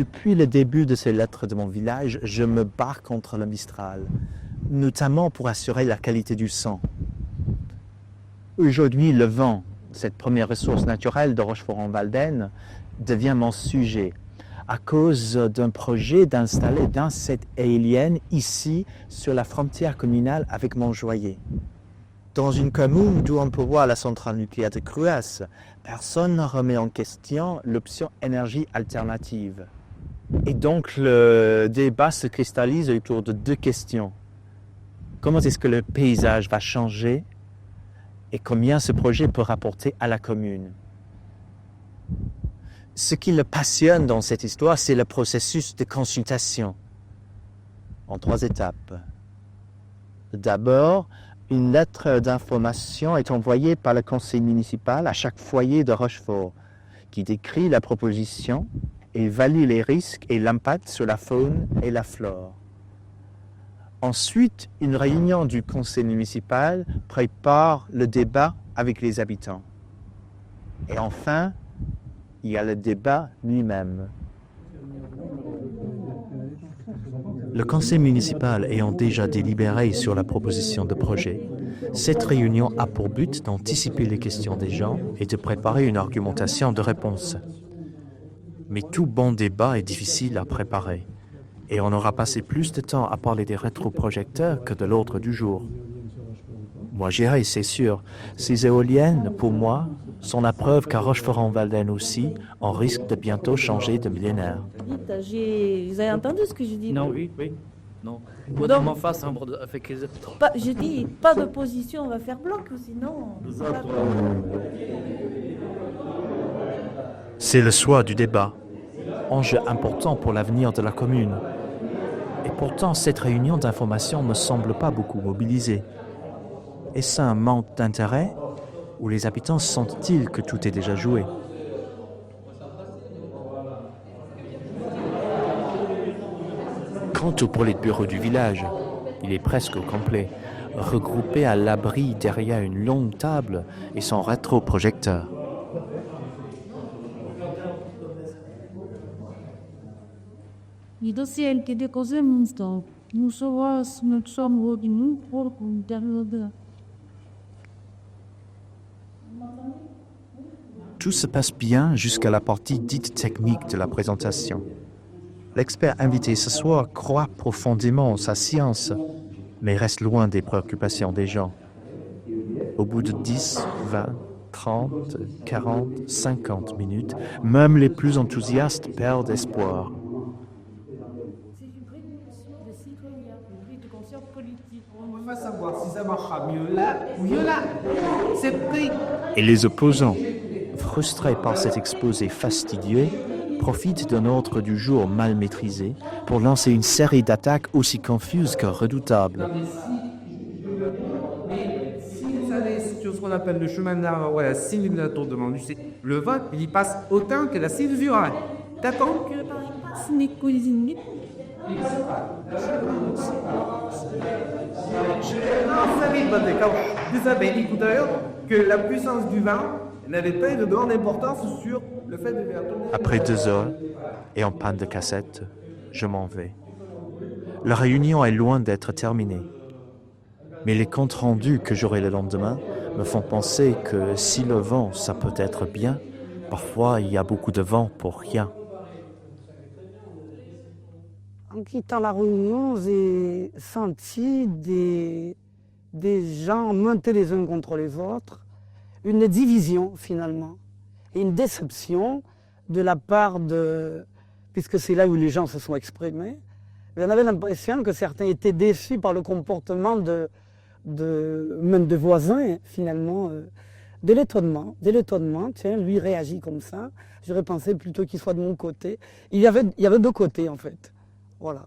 Depuis le début de ces lettres de mon village, je me bats contre le Mistral, notamment pour assurer la qualité du sang. Aujourd'hui, le vent, cette première ressource naturelle de Rochefort-en-Valdaine, devient mon sujet à cause d'un projet d'installer dans cette éolienne ici, sur la frontière communale avec Montjoyer. Dans une commune d'où on peut voir la centrale nucléaire de Cruas, personne ne remet en question l'option énergie alternative. Et donc le débat se cristallise autour de deux questions. Comment est-ce que le paysage va changer et combien ce projet peut rapporter à la commune? Ce qui le passionne dans cette histoire, c'est le processus de consultation en 3 étapes. D'abord, une lettre d'information est envoyée par le conseil municipal à chaque foyer de Rochefort qui décrit la proposition et évalue les risques et l'impact sur la faune et la flore. Ensuite, une réunion du conseil municipal prépare le débat avec les habitants. Et enfin, il y a le débat lui-même. Le conseil municipal ayant déjà délibéré sur la proposition de projet, cette réunion a pour but d'anticiper les questions des gens et de préparer une argumentation de réponse. Mais tout bon débat est difficile à préparer, et on aura passé plus de temps à parler des rétroprojecteurs que de l'ordre du jour. Moi j'irai, c'est sûr. Ces éoliennes, pour moi, sont la preuve qu'à Rochefort-en-Valdaine aussi, on risque de bientôt changer de millénaire. Vous avez entendu ce que je dis? Non, oui. Non. Donc, face avec les autres. je dis, pas d'opposition, on va faire bloc, sinon... C'est le choix du débat, enjeu important pour l'avenir de la commune. Et pourtant, cette réunion d'information ne semble pas beaucoup mobilisée. Est-ce un manque d'intérêt ou les habitants sentent-ils que tout est déjà joué? Quant au politburo du village, il est presque au complet, regroupé à l'abri derrière une longue table et son rétroprojecteur. Tout se passe bien jusqu'à la partie dite technique de la présentation. L'expert invité ce soir croit profondément en sa science, mais reste loin des préoccupations des gens. Au bout de 10, 20, 30, 40, 50 minutes, même les plus enthousiastes perdent espoir. C'est une révolution de citoyens, une prise de conscience politique. On va savoir si ça marchera mieux là ou mieux là. C'est pris. Et les opposants, frustrés par cet exposé fastidieux, profitent d'un ordre du jour mal maîtrisé pour lancer une série d'attaques aussi confuses que redoutables. Si vous allez sur ce qu'on appelle le chemin de la simulateur de Manducé, le vote, il y passe autant que la césure. D'accord? Vous avez dit tout à l'heure que la puissance du vent n'avait pas de grande importance sur le fait de faire tourner. Après 2 heures, et en panne de cassette, je m'en vais. La réunion est loin d'être terminée. Mais les comptes rendus que j'aurai le lendemain me font penser que si le vent, ça peut être bien, parfois il y a beaucoup de vent pour rien. En quittant la réunion, j'ai senti des gens monter les uns contre les autres, une division finalement, et une déception de la part de... puisque c'est là où les gens se sont exprimés. J'en avais l'impression que certains étaient déçus par le comportement même de voisins, finalement. De l'étonnement, tiens, lui réagit comme ça. J'aurais pensé plutôt qu'il soit de mon côté. Il y avait 2 côtés, en fait. Voilà.